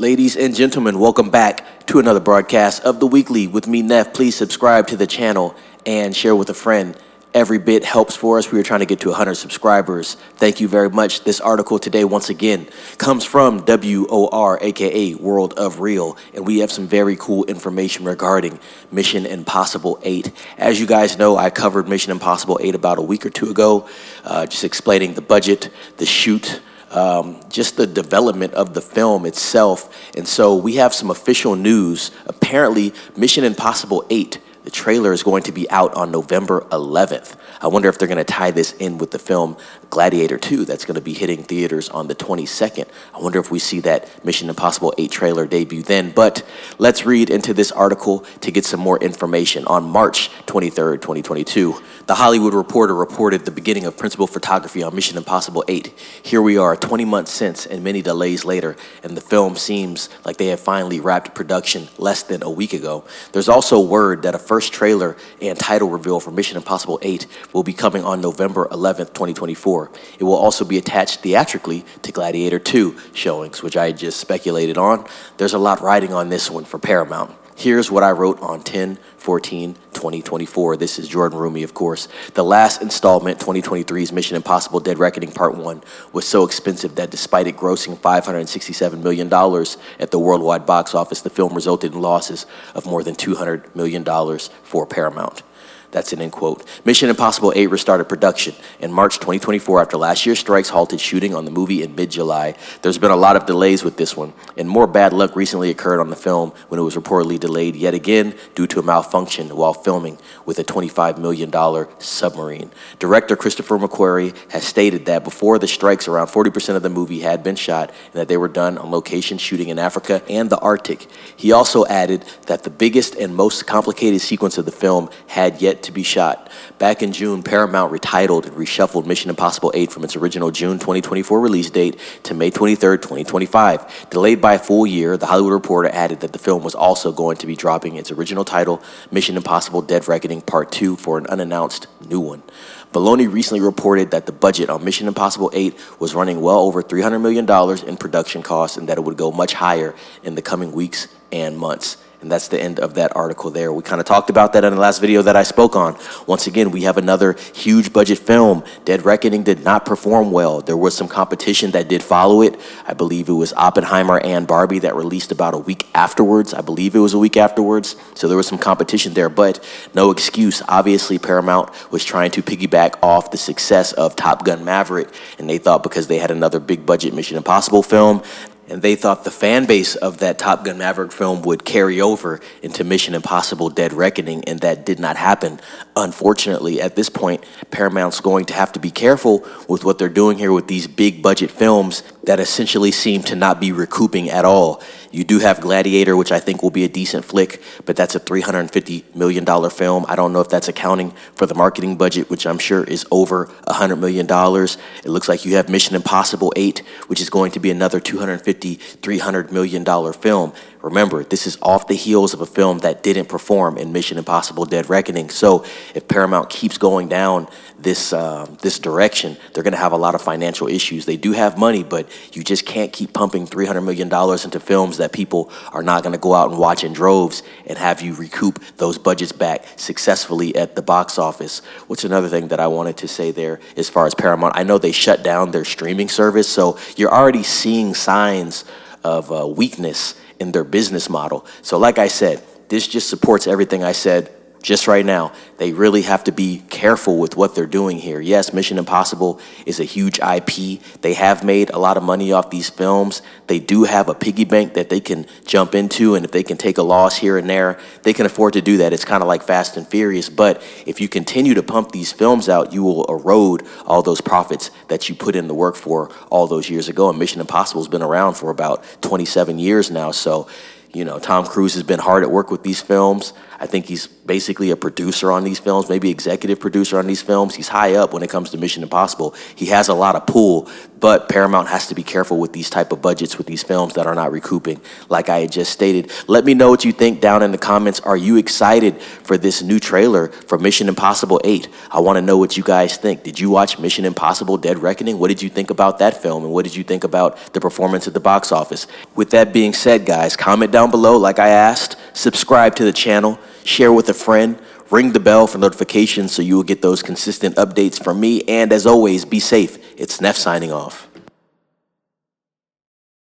Ladies and gentlemen, welcome back to another broadcast of The Weekly with me, Neff. Please subscribe to the channel and share with a friend. Every bit helps for us. We are trying to get to 100 subscribers. Thank you very much. This article today, once again, comes from WOR, aka World of Real, and we have some very cool information regarding Mission Impossible 8. As you guys know, I covered Mission Impossible 8 about a week or two ago, just explaining the budget, the shoot, just the development of the film itself. And so we have some official news. Apparently, Mission Impossible 8, the trailer is going to be out on November 11th. I wonder if they're going to tie this in with the film Gladiator 2 that's going to be hitting theaters on the 22nd. I wonder if we see that Mission Impossible 8 trailer debut then. But let's read into this article to get some more information. On March 23rd, 2022, The Hollywood Reporter reported the beginning of principal photography on Mission Impossible 8. Here we are 20 months since and many delays later, and the film seems like they have finally wrapped production less than a week ago. There's also word that a first trailer and title reveal for Mission Impossible 8 will be coming on November 11th, 2024. It will also be attached theatrically to Gladiator 2 showings, which I just speculated on. There's a lot riding on this one for Paramount. Here's what I wrote on 10/14/2024. This is Jordan Rumi, of course. The last installment, 2023's Mission Impossible Dead Reckoning Part 1, was so expensive that despite it grossing $567 million at the worldwide box office, the film resulted in losses of more than $200 million for Paramount. That's an end quote. Mission Impossible 8 restarted production in March 2024 after last year's strikes halted shooting on the movie in mid-July. There's been a lot of delays with this one, and more bad luck recently occurred on the film when it was reportedly delayed yet again due to a malfunction while filming with a $25 million submarine. Director Christopher McQuarrie has stated that before the strikes, around 40% of the movie had been shot and that they were done on location shooting in Africa and the Arctic. He also added that the biggest and most complicated sequence of the film had yet to be shot. Back in June, Paramount retitled and reshuffled Mission Impossible 8 from its original June 2024 release date to May 23rd, 2025. Delayed by a full year, The Hollywood Reporter added that the film was also going to be dropping its original title, Mission Impossible Dead Reckoning Part 2, for an unannounced new one. Bologna recently reported that the budget on Mission Impossible 8 was running well over $300 million in production costs and that it would go much higher in the coming weeks and months. And that's the end of that article there. We kind of talked about that in the last video that I spoke on. Once again, we have another huge budget film. Dead Reckoning did not perform well. There was some competition that did follow it. I believe it was Oppenheimer and Barbie that released about a week afterwards. I believe it was a week afterwards. So there was some competition there, but no excuse. Obviously, Paramount was trying to piggyback off the success of Top Gun Maverick, and they thought because they had another big budget Mission Impossible film, and they thought the fan base of that Top Gun Maverick film would carry over into Mission Impossible Dead Reckoning, and that did not happen. Unfortunately, at this point, Paramount's going to have to be careful with what they're doing here with these big budget films that essentially seem to not be recouping at all. You do have Gladiator, which I think will be a decent flick, but that's a $350 million film. I don't know if that's accounting for the marketing budget, which I'm sure is over $100 million. It looks like you have Mission Impossible 8, which is going to be another $300 million film. Remember, this is off the heels of a film that didn't perform in Mission Impossible Dead Reckoning. So if Paramount keeps going down this direction, they're going to have a lot of financial issues. They do have money, but you just can't keep pumping $300 million into films that people are not going to go out and watch in droves and have you recoup those budgets back successfully at the box office. What's another thing that I wanted to say there as far as Paramount? I know they shut down their streaming service, so you're already seeing signs of weakness in their business model. So like I said, this just supports everything I said just right now. They really have to be careful with what they're doing here. Yes, Mission Impossible is a huge IP. They have made a lot of money off these films. They do have a piggy bank that they can jump into, and if they can take a loss here and there, they can afford to do that. It's kind of like Fast and Furious, but if you continue to pump these films out, you will erode all those profits that you put in the work for all those years ago. And Mission Impossible's been around for about 27 years now, so you know, Tom Cruise has been hard at work with these films. I think he's basically a producer on these films, maybe executive producer on these films. He's high up when it comes to Mission Impossible. He has a lot of pull, but Paramount has to be careful with these type of budgets with these films that are not recouping, like I had just stated. Let me know what you think down in the comments. Are you excited for this new trailer for Mission Impossible 8? I want to know what you guys think. Did you watch Mission Impossible Dead Reckoning? What did you think about that film, and what did you think about the performance at the box office? With that being said, guys, comment down below like I asked, subscribe to the channel, share with a friend, ring the bell for notifications so you will get those consistent updates from me, and as always, be safe. It's Neff signing off.